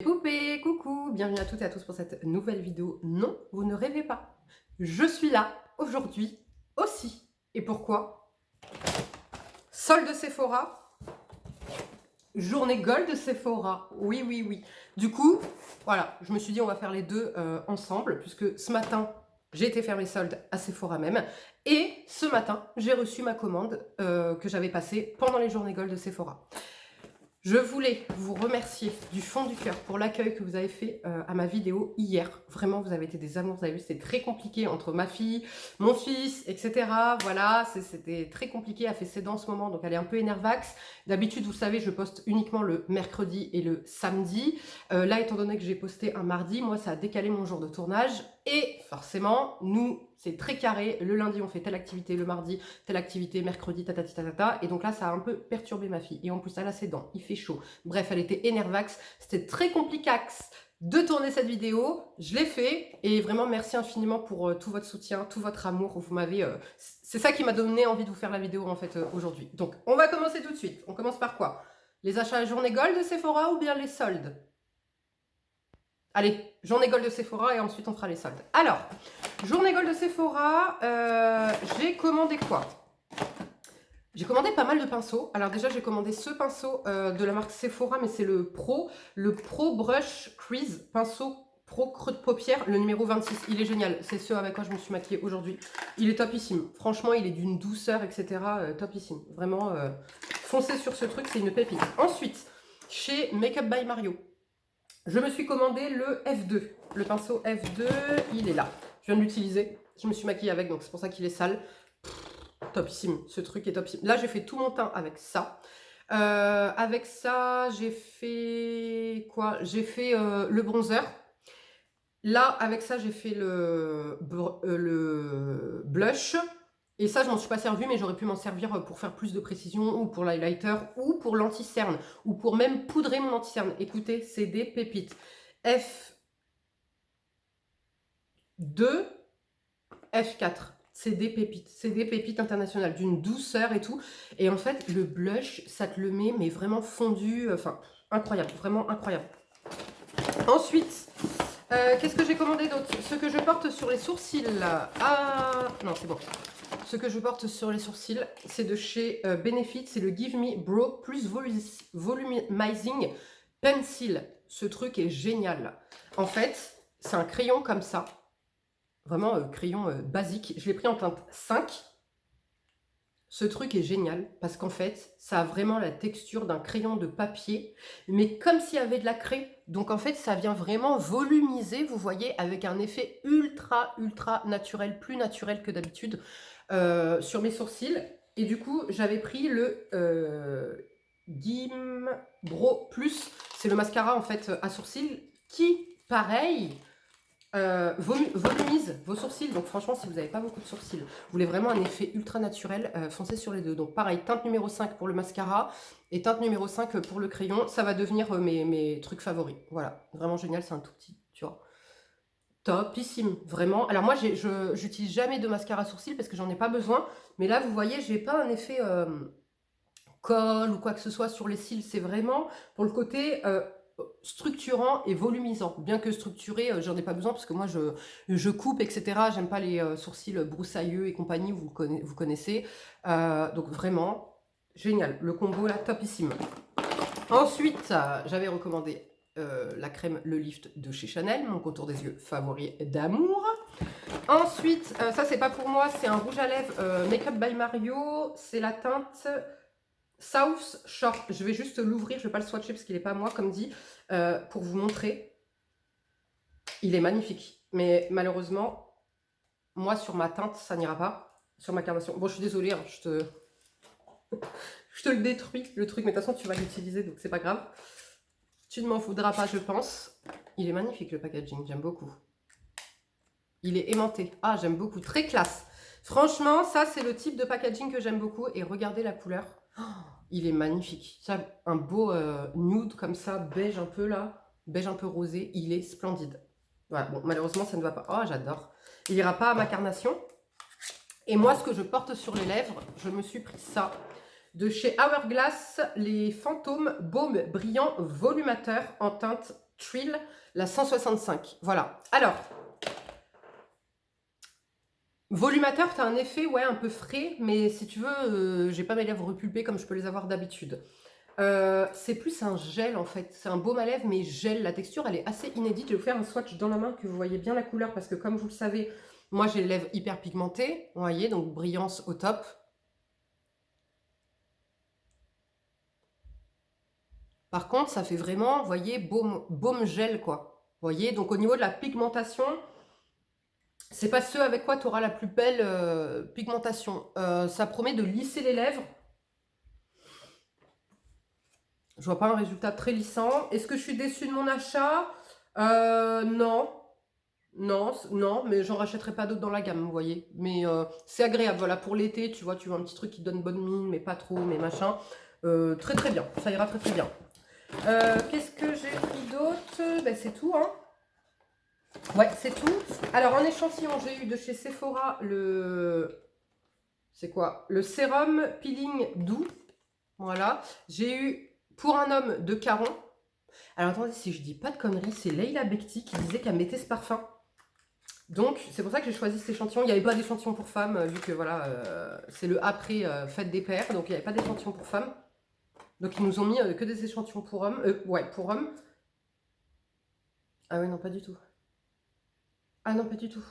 Poupée, coucou, bienvenue à toutes et à tous pour cette nouvelle vidéo. Non, vous ne rêvez pas. Je suis là aujourd'hui aussi. Et pourquoi? Solde Sephora, journée Gold Sephora. Oui, oui, oui. Du coup, voilà, je me suis dit on va faire les deux ensemble, puisque ce matin, j'ai été faire mes soldes à Sephora même. Et ce matin, j'ai reçu ma commande que j'avais passée pendant les journées Gold de Sephora. Je voulais vous remercier du fond du cœur pour l'accueil que vous avez fait à ma vidéo hier. Vraiment, vous avez été des amours. Vous avez vu, c'était très compliqué entre ma fille, mon fils, etc. Voilà, c'était très compliqué. Elle fait ses dents en ce moment, donc elle est un peu énervax. D'habitude, vous savez, je poste uniquement le mercredi et le samedi. Là, étant donné que j'ai posté un mardi, moi, ça a décalé mon jour de tournage. Et forcément, nous, c'est très carré. Le lundi, on fait telle activité. Le mardi, telle activité. Mercredi, tatati tatata. Et donc là, ça a un peu perturbé ma fille. Et en plus, elle a ses dents. Il fait chaud. Bref, elle était énervax. C'était très complicax de tourner cette vidéo. Je l'ai fait. Et vraiment, merci infiniment pour tout votre soutien, tout votre amour. Vous m'avez... c'est ça qui m'a donné envie de vous faire la vidéo, en fait, aujourd'hui. Donc, on va commencer tout de suite. On commence par quoi? Les achats à journée Gold de Sephora ou bien les soldes? Allez, journée Gold de Sephora et ensuite on fera les soldes. Alors, journée Gold de Sephora, j'ai commandé quoi? J'ai commandé pas mal de pinceaux. Alors déjà, j'ai commandé ce pinceau de la marque Sephora, mais c'est le Pro Brush Crease, pinceau Pro creux de paupière, le numéro 26. Il est génial. C'est ce avec quoi je me suis maquillée aujourd'hui. Il est topissime. Franchement, il est d'une douceur, etc. Topissime. Vraiment, foncez sur ce truc, c'est une pépite. Ensuite, chez Makeup by Mario, je me suis commandé le F2. Le pinceau F2, il est là. Je viens de l'utiliser. Je me suis maquillée avec, donc c'est pour ça qu'il est sale. Topissime. Ce truc est topissime. Là, j'ai fait tout mon teint avec ça. Avec ça, j'ai fait quoi? J'ai fait le bronzer. Là, avec ça, j'ai fait le blush. Et ça, je m'en suis pas servi, mais j'aurais pu m'en servir pour faire plus de précision, ou pour l'highlighter, ou pour l'anti-cerne, ou pour même poudrer mon anti-cerne. Écoutez, c'est des pépites. F2, F4, c'est des pépites internationales, d'une douceur et tout. Et en fait, le blush, ça te le met, mais vraiment fondu, enfin, incroyable, vraiment incroyable. Ensuite, qu'est-ce que j'ai commandé d'autre? Ce que je porte sur les sourcils. Ah, non, c'est bon. Ce que je porte sur les sourcils, c'est de chez Benefit, c'est le Give Me Brow Plus Volumizing Pencil. Ce truc est génial. En fait, c'est un crayon comme ça. Vraiment, crayon basique. Je l'ai pris en teinte 5. Ce truc est génial parce qu'en fait, ça a vraiment la texture d'un crayon de papier, mais comme s'il y avait de la craie. Donc en fait, ça vient vraiment volumiser, vous voyez, avec un effet ultra, ultra naturel, plus naturel que d'habitude, sur mes sourcils. Et du coup, j'avais pris le Gim Brow Plus. C'est le mascara en fait à sourcils qui, pareil, volumise vos sourcils. Donc franchement, si vous n'avez pas beaucoup de sourcils, vous voulez vraiment un effet ultra naturel, foncez sur les deux. Donc pareil, teinte numéro 5 pour le mascara et teinte numéro 5 pour le crayon. Ça va devenir mes trucs favoris. Voilà, vraiment génial, c'est un tout petit, tu vois. Topissime, vraiment. Alors moi, j'utilise jamais de mascara sourcils parce que j'en ai pas besoin. Mais là, vous voyez, j'ai pas un effet colle ou quoi que ce soit sur les cils. C'est vraiment pour le côté structurant et volumisant. Bien que structuré, j'en ai pas besoin parce que moi je coupe, etc. J'aime pas les sourcils broussailleux et compagnie, vous connaissez. Donc vraiment, génial. Le combo là, topissime. Ensuite, j'avais recommandé la crème Le Lift de chez Chanel, mon contour des yeux favori d'amour. Ensuite, ça c'est pas pour moi, c'est un rouge à lèvres Makeup by Mario. C'est la teinte South Shore. Je vais juste l'ouvrir, je vais pas le swatcher parce qu'il n'est pas à moi comme dit, pour vous montrer. Il est magnifique, mais malheureusement, moi sur ma teinte, ça n'ira pas. Sur ma carnation. Bon, je suis désolée, hein, je te le détruis le truc, mais de toute façon tu vas l'utiliser, donc c'est pas grave. Tu ne m'en voudras pas, je pense. Il est magnifique le packaging, j'aime beaucoup. Il est aimanté. Ah, j'aime beaucoup, très classe. Franchement, ça c'est le type de packaging que j'aime beaucoup. Et regardez la couleur. Oh, il est magnifique. Ça, un beau nude comme ça, beige un peu là, beige un peu rosé. Il est splendide. Voilà, bon, malheureusement, ça ne va pas. Oh, j'adore. Il n'ira pas à ma carnation. Et moi, ce que je porte sur les lèvres, je me suis pris ça. De chez Hourglass, les Fantômes Baume Brillant Volumateur en teinte Thrill, la 165. Voilà. Alors, volumateur, tu as un effet ouais, un peu frais, mais si tu veux, j'ai pas mes lèvres repulpées comme je peux les avoir d'habitude. C'est plus un gel en fait, c'est un baume à lèvres mais gel, la texture elle est assez inédite. Je vais vous faire un swatch dans la main que vous voyez bien la couleur parce que comme vous le savez, moi j'ai les lèvres hyper pigmentées, vous voyez, donc brillance au top. Par contre ça fait vraiment, vous voyez, baume gel quoi. Vous voyez, donc au niveau de la pigmentation, c'est pas ce avec quoi tu auras la plus belle pigmentation. Ça promet de lisser les lèvres. Je vois pas un résultat très lissant. Est-ce que je suis déçue de mon achat? Non. Non, non, mais j'en rachèterai pas d'autres dans la gamme, vous voyez. Mais c'est agréable, voilà, pour l'été, tu vois un petit truc qui donne bonne mine, mais pas trop, mais machin. Très très bien, ça ira très très bien. Qu'est-ce que j'ai pris d'autre? Ben, c'est tout, hein. Ouais, c'est tout. Alors, en échantillon, j'ai eu de chez Sephora le... C'est quoi? Le sérum peeling doux. Voilà. J'ai eu pour un homme de Caron. Alors, attendez, si je dis pas de conneries, c'est Leila Bekti qui disait qu'elle mettait ce parfum. Donc, c'est pour ça que j'ai choisi cet échantillon. Il n'y avait pas d'échantillon pour femmes, vu que voilà, c'est le après fête des pères. Donc, il n'y avait pas d'échantillon pour femmes. Donc, ils nous ont mis que des échantillons pour hommes. Ouais, pour hommes. Ah ouais, non, pas du tout. Ah non, pas du tout.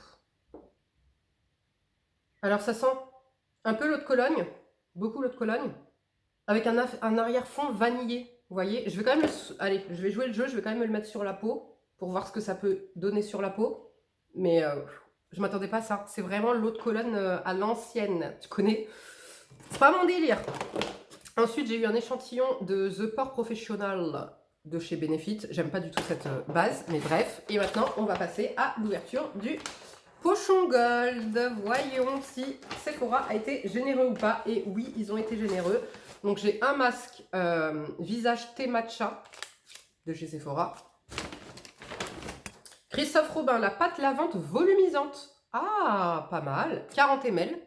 Alors, ça sent un peu l'eau de Cologne. Beaucoup l'eau de Cologne. Avec un arrière-fond vanillé. Vous voyez, je vais quand même allez, je vais jouer le jeu. Je vais quand même le mettre sur la peau. Pour voir ce que ça peut donner sur la peau. Mais je m'attendais pas à ça. C'est vraiment l'eau de Cologne à l'ancienne. Tu connais? C'est pas mon délire. Ensuite, j'ai eu un échantillon de The Pore Professional de chez Benefit. J'aime pas du tout cette base, mais bref. Et maintenant, on va passer à l'ouverture du pochon gold. Voyons si Sephora a été généreux ou pas. Et oui, ils ont été généreux. Donc, j'ai un masque visage thé matcha de chez Sephora. Christophe Robin, la pâte lavante volumisante. Ah, pas mal. 40 ml.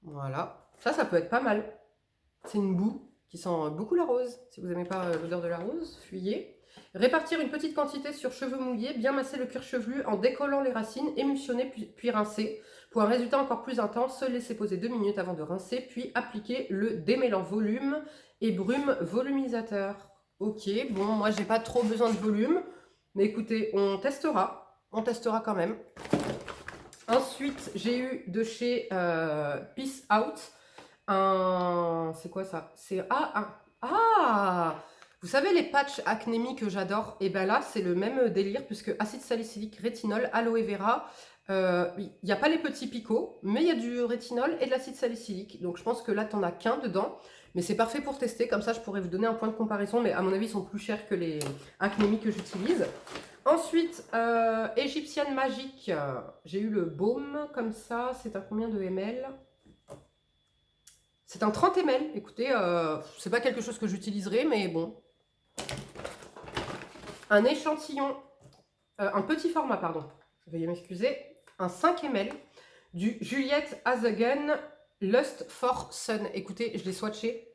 Voilà. Ça peut être pas mal. C'est une boue qui sent beaucoup la rose. Si vous n'aimez pas l'odeur de la rose, fuyez. Répartir une petite quantité sur cheveux mouillés, bien masser le cuir chevelu en décollant les racines, émulsionner puis rincer. Pour un résultat encore plus intense, se laisser poser 2 minutes avant de rincer, puis appliquer le démêlant volume et brume volumisateur. Ok, bon, moi j'ai pas trop besoin de volume, mais écoutez, on testera quand même. Ensuite, j'ai eu de chez Peace Out c'est quoi ça? C'est vous savez les patchs acnémie que j'adore? Et ben là, c'est le même délire puisque acide salicylique, rétinol, aloe vera. Il n'y a pas les petits picots, mais il y a du rétinol et de l'acide salicylique. Donc je pense que là, tu n'en as qu'un dedans. Mais c'est parfait pour tester. Comme ça, je pourrais vous donner un point de comparaison. Mais à mon avis, ils sont plus chers que les acnémies que j'utilise. Ensuite, égyptienne magique. J'ai eu le baume comme ça. C'est un combien de ml? C'est un 30 ml. Écoutez, c'est pas quelque chose que j'utiliserai, mais bon. Un échantillon, un petit format, pardon. Veuillez m'excuser. Un 5 ml du Juliette Hazogen Lust for Sun. Écoutez, je l'ai swatché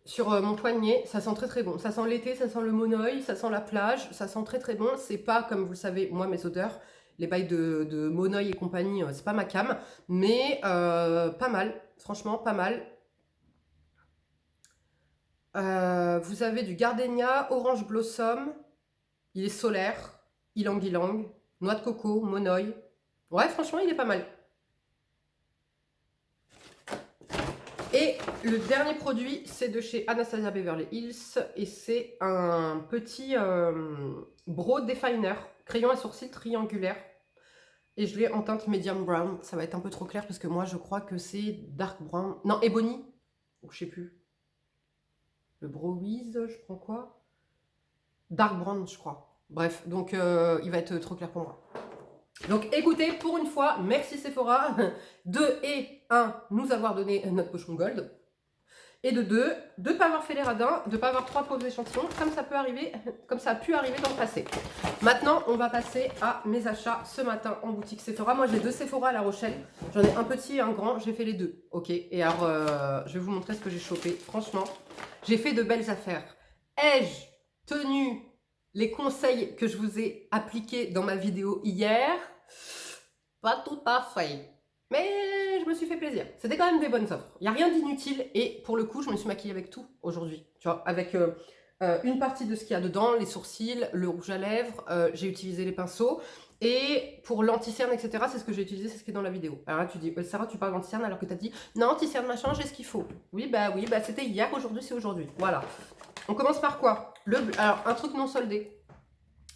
sur mon poignet. Ça sent très très bon. Ça sent l'été, ça sent le monoeil, ça sent la plage. Ça sent très très bon. C'est pas, comme vous le savez, moi, mes odeurs. Les bails de monoeil et compagnie, c'est pas ma cam. Mais pas mal. Franchement, pas mal. Vous avez du gardenia, orange blossom. Il est solaire, ylang-ylang, noix de coco, monoeil. Ouais, franchement, il est pas mal. Et le dernier produit, c'est de chez Anastasia Beverly Hills. Et c'est un petit Brow Definer, crayon à sourcils triangulaire. Et je l'ai en teinte medium brown. Ça va être un peu trop clair parce que moi, je crois que c'est dark brown. Non, ebony. Ou je sais plus. Le Browiz, je prends quoi? Dark brown, je crois. Bref, donc il va être trop clair pour moi. Donc écoutez, pour une fois, merci Sephora. De et 1, nous avoir donné notre pochon gold. Et de 2, de ne pas avoir fait les radins, de ne pas avoir 3 pauvres échantillons, comme ça peut arriver, comme ça a pu arriver dans le passé. Maintenant, on va passer à mes achats ce matin en boutique Sephora. Moi, j'ai 2 Sephora à La Rochelle. J'en ai un petit et un grand. J'ai fait les deux. Ok. Et alors, je vais vous montrer ce que j'ai chopé. Franchement, j'ai fait de belles affaires. Ai-je tenu les conseils que je vous ai appliqués dans ma vidéo hier, pas tout à fait. Mais je me suis fait plaisir. C'était quand même des bonnes offres. Il n'y a rien d'inutile et pour le coup, je me suis maquillée avec tout aujourd'hui. Tu vois, avec une partie de ce qu'il y a dedans, les sourcils, le rouge à lèvres, j'ai utilisé les pinceaux. Et pour l'anti-cerne, etc., c'est ce que j'ai utilisé, c'est ce qui est dans la vidéo. Alors là, tu dis, Sarah, tu parles d'anti-cerne alors que tu as dit, non, anti-cerne machin, j'ai ce qu'il faut. Oui, bah c'était hier, aujourd'hui, c'est aujourd'hui. Voilà. On commence par quoi? Alors, un truc non soldé.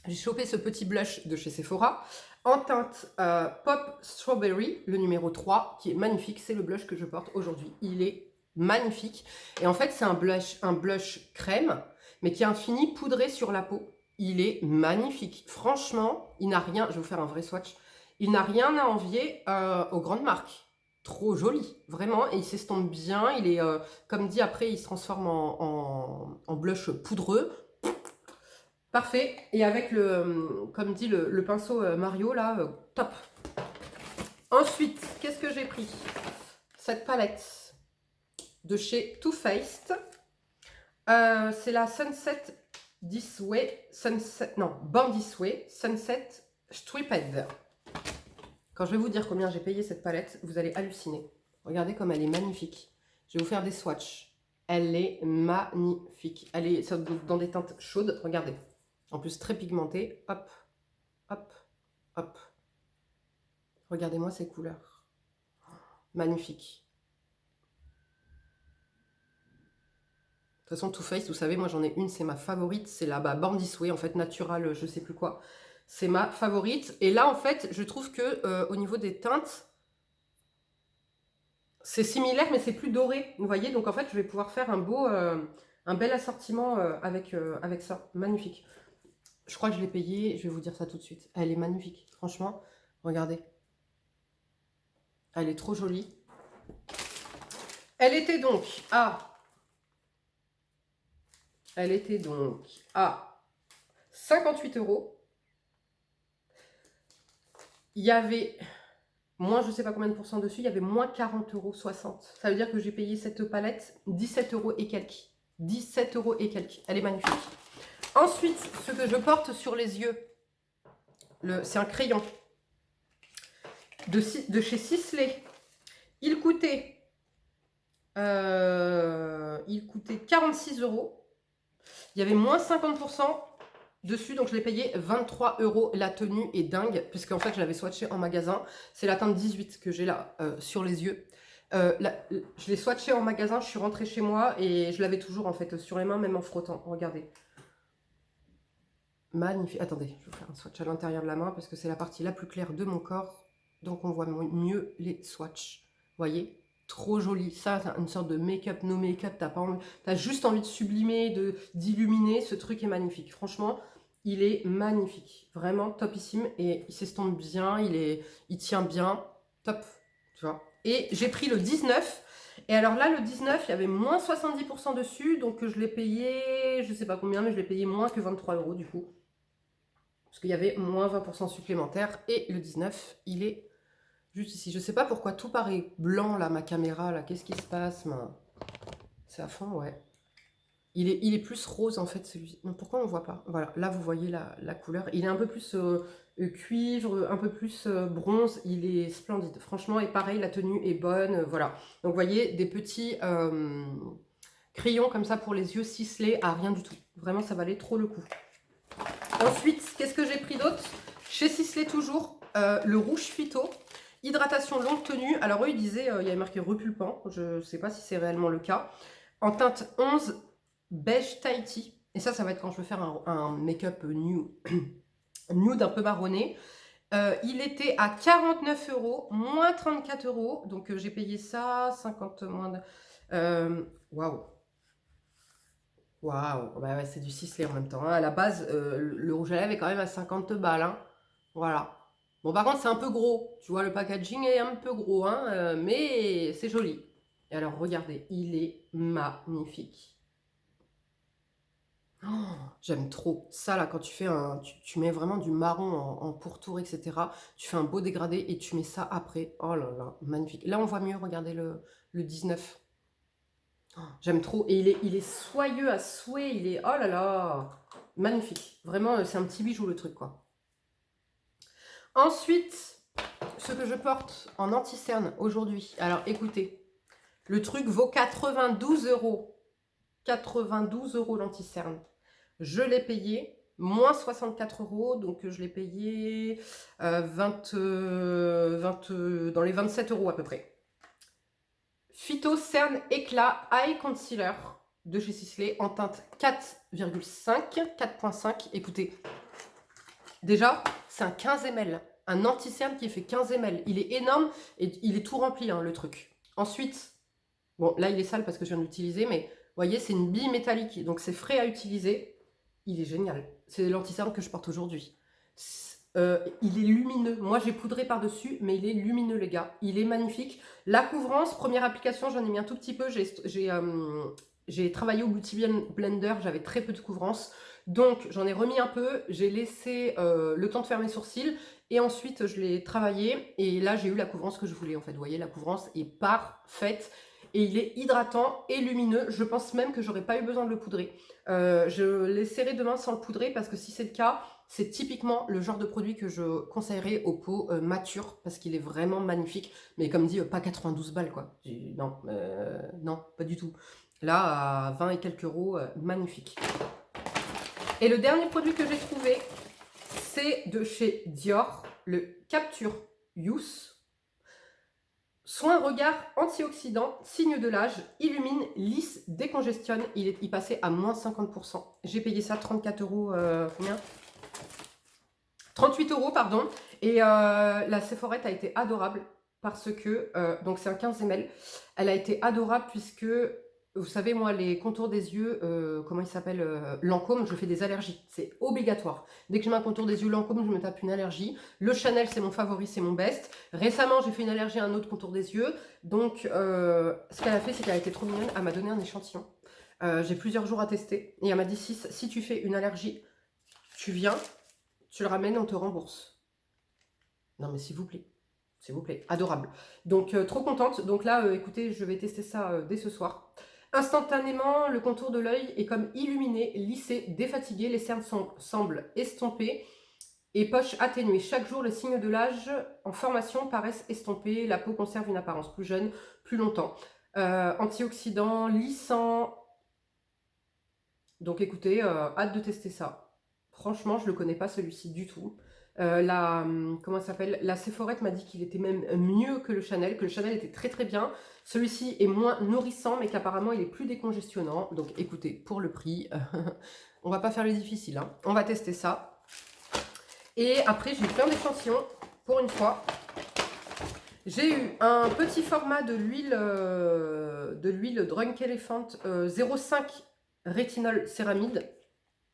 J'ai chopé ce petit blush de chez Sephora en teinte Pop Strawberry, le numéro 3, qui est magnifique. C'est le blush que je porte aujourd'hui. Il est magnifique. Et en fait, c'est un blush crème, mais qui est un fini poudré sur la peau. Il est magnifique. Franchement, il n'a rien... Je vais vous faire un vrai swatch. Il n'a rien à envier aux grandes marques. Trop joli, vraiment. Et il s'estompe bien. Il est, comme dit, après, il se transforme en blush poudreux. Parfait. Et avec le, comme dit le pinceau Mario, là, top. Ensuite, qu'est-ce que j'ai pris? Cette palette de chez Too Faced. C'est la Sunset This Way, Born This Way, Sunset Stripped. Quand je vais vous dire combien j'ai payé cette palette, vous allez halluciner. Regardez comme elle est magnifique. Je vais vous faire des swatchs. Elle est magnifique. Elle est dans des teintes chaudes. Regardez. En plus, très pigmentée. Hop, hop, hop. Regardez-moi ces couleurs. Magnifique. De toute façon, Too Faced, vous savez, moi j'en ai une, c'est ma favorite. C'est la Born This Way, en fait, Natural, je sais plus quoi. C'est ma favorite. Et là, en fait, je trouve que au niveau des teintes, c'est similaire, mais c'est plus doré. Vous voyez, donc en fait, je vais pouvoir faire un bel assortiment avec ça. Magnifique. Je crois que je l'ai payée, je vais vous dire ça tout de suite. Elle est magnifique, franchement. Regardez. Elle est trop jolie. Elle était donc à 58 €. Il y avait moins, je ne sais pas combien de pourcents dessus, il y avait moins 40,60 €. Ça veut dire que j'ai payé cette palette 17 € et quelques. 17 € et quelques. Elle est magnifique. Ensuite, ce que je porte sur les yeux, c'est un crayon de chez Sisley. Il coûtait 46 €. Il y avait moins 50% dessus, donc je l'ai payé 23 €. La tenue est dingue, puisqu'en fait je l'avais swatché en magasin. C'est la teinte 18 que j'ai là sur les yeux. Je l'ai swatché en magasin, je suis rentrée chez moi et je l'avais toujours en fait sur les mains, même en frottant. Regardez. Magnifique. Attendez, je vais faire un swatch à l'intérieur de la main parce que c'est la partie la plus claire de mon corps. Donc on voit mieux les swatchs. Vous voyez? Trop joli. Ça, c'est une sorte de make-up, no make-up. T'as juste envie de sublimer, d'illuminer. Ce truc est magnifique. Franchement, il est magnifique. Vraiment topissime. Et il s'estompe bien. Il tient bien. Top. Tu vois. Et j'ai pris le 19. Et alors là, le 19, il y avait moins 70% dessus. Donc je l'ai payé, je sais pas combien, mais je l'ai payé moins que 23 € du coup. Parce qu'il y avait moins 20% supplémentaire. Et le 19, il est juste ici. Je sais pas pourquoi tout paraît blanc là, ma caméra là. Qu'est-ce qui se passe? C'est à fond, ouais. Il est plus rose en fait celui-ci. Pourquoi on voit pas? Voilà, là vous voyez la couleur. Il est un peu plus cuivre, un peu plus bronze. Il est splendide, franchement. Et pareil, la tenue est bonne. Voilà. Donc vous voyez, des petits crayons comme ça pour les yeux, Sisley à rien du tout. Vraiment, ça valait trop le coup. Ensuite, qu'est-ce que j'ai pris d'autre? Chez Sisley toujours, le rouge phyto. Hydratation longue tenue. Alors eux, ils disaient, il y avait marqué repulpant. Je ne sais pas si c'est réellement le cas. En teinte 11, beige Tahiti. Et ça va être quand je veux faire un make-up nude un peu marronné. Il était à 49 €, moins 34 €. Donc j'ai payé ça, 50 moins de... Waouh. Waouh. Bah ouais, c'est du Sisley en même temps. Hein. À la base, le rouge à lèvres est quand même à 50 balles. Hein. Voilà. Bon, par contre, c'est un peu gros. Tu vois, le packaging est un peu gros, hein, mais c'est joli. Et alors, regardez, il est magnifique. Oh, j'aime trop. Ça, là, quand tu fais tu mets vraiment du marron en pourtour, etc. Tu fais un beau dégradé et tu mets ça après. Oh là là, magnifique. Là, on voit mieux, regardez le 19. Oh, j'aime trop. Et il est soyeux à souhait. Il est... Oh là là. magnifique. Vraiment, c'est un petit bijou le truc, quoi. Ensuite, ce que je porte en anti-cerne aujourd'hui. Alors, écoutez, le truc vaut 92 €. 92 € l'anti-cerne. Je l'ai payé moins 64 €, donc je l'ai payé dans les 27 € à peu près. Phyto Cerne Éclat Eye Concealer de chez Sisley en teinte 4,5. Écoutez, déjà, c'est un 15 ml. Un anti-cerne qui fait 15 ml. Il est énorme et il est tout rempli, hein, le truc. Ensuite, bon, là, il est sale parce que je viens d'utiliser, mais vous voyez, c'est une bille métallique. Donc, c'est frais à utiliser. Il est génial. C'est l'anti-cerne que je porte aujourd'hui. Il est lumineux. Moi, j'ai poudré par-dessus, mais il est lumineux, les gars. Il est magnifique. La couvrance, première application, j'en ai mis un tout petit peu. J'ai travaillé au Beauty Blender, j'avais très peu de couvrance. Donc, j'en ai remis un peu. J'ai laissé le temps de faire mes sourcils. Et ensuite, je l'ai travaillé. Et là, j'ai eu la couvrance que je voulais, en fait. Vous voyez, la couvrance est parfaite. Et il est hydratant et lumineux. Je pense même que j'aurais pas eu besoin de le poudrer. Je l'essaierai demain sans le poudrer parce que si c'est le cas, c'est typiquement le genre de produit que je conseillerais aux peaux matures parce qu'il est vraiment magnifique. Mais comme dit, pas 92 balles quoi. Non, non, pas du tout. Là, à 20 et quelques euros, magnifique. Et le dernier produit que j'ai trouvé, c'est de chez Dior, le Capture Youth. Soin regard antioxydant, signe de l'âge, illumine, lisse, décongestionne. Il passait à moins 50%. J'ai payé ça 34 €, combien 38 €, pardon. Et la Sephorette a été adorable parce que, donc c'est un 15 ml, elle a été adorable puisque, vous savez, moi, les contours des yeux, comment il s'appelle, Lancôme, je fais des allergies. C'est obligatoire. Dès que je mets un contour des yeux Lancôme, je me tape une allergie. Le Chanel, c'est mon favori, c'est mon best. Récemment, j'ai fait une allergie à un autre contour des yeux. Donc, ce qu'elle a fait, c'est qu'elle a été trop mignonne. Elle m'a donné un échantillon. J'ai plusieurs jours à tester. Et elle m'a dit, si tu fais une allergie, tu viens, tu le ramènes, on te rembourse. Non, mais s'il vous plaît. S'il vous plaît. Adorable. Donc, trop contente. Donc là, écoutez, je vais tester ça dès ce soir. Instantanément, le contour de l'œil est comme illuminé, lissé, défatigué. Les cernes semblent estompées et poches atténuées. Chaque jour, les signes de l'âge en formation paraissent estompés. La peau conserve une apparence plus jeune, plus longtemps. Antioxydant, lissant. Donc écoutez, hâte de tester ça. Franchement, je ne le connais pas celui-ci du tout. Comment ça s'appelle, la Sephorette m'a dit qu'il était même mieux que le Chanel était très très bien. Celui-ci est moins nourrissant, mais qu'apparemment il est plus décongestionnant. Donc écoutez, pour le prix, on va pas faire le difficile, hein. On va tester ça. Et après, j'ai eu plein d'échantillons, pour une fois. J'ai eu un petit format de l'huile Drunk Elephant 0,5 rétinol céramide.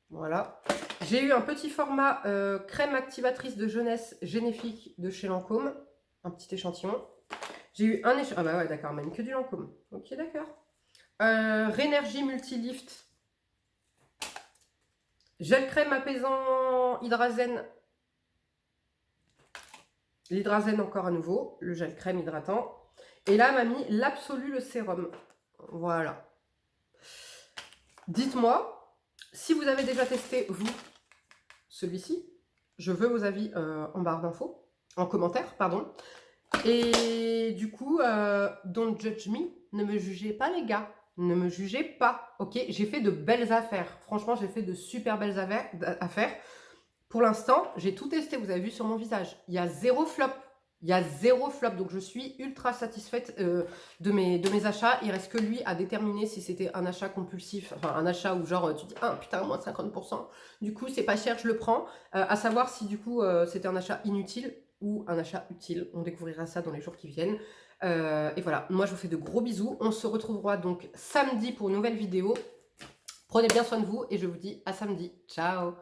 Voilà. J'ai eu un petit format crème activatrice de jeunesse généfique de chez Lancôme. Un petit échantillon. J'ai eu un échantillon. Ah bah ouais, d'accord, même que du Lancôme. Ok, d'accord. Rénergie Multilift. Gel crème apaisant Hydrazène. L'hydrazène encore à nouveau. Le gel crème hydratant. Et là, elle m'a mis l'Absolu, le sérum. Voilà. Dites-moi si vous avez déjà testé, vous, celui-ci. Je veux vos avis en barre d'infos, en commentaire, pardon. Et du coup, don't judge me, ne me jugez pas les gars, ne me jugez pas, ok? J'ai fait de belles affaires, franchement j'ai fait de super belles affaires. Pour l'instant, j'ai tout testé, vous avez vu sur mon visage, il y a zéro flop. Il y a zéro flop, donc je suis ultra satisfaite de mes achats. Il reste que lui à déterminer si c'était un achat compulsif, enfin un achat où genre tu dis ah putain moins 50%, du coup c'est pas cher, je le prends. À savoir si du coup c'était un achat inutile ou un achat utile. On découvrira ça dans les jours qui viennent. Et voilà, moi je vous fais de gros bisous. On se retrouvera donc samedi pour une nouvelle vidéo. Prenez bien soin de vous et je vous dis à samedi. Ciao!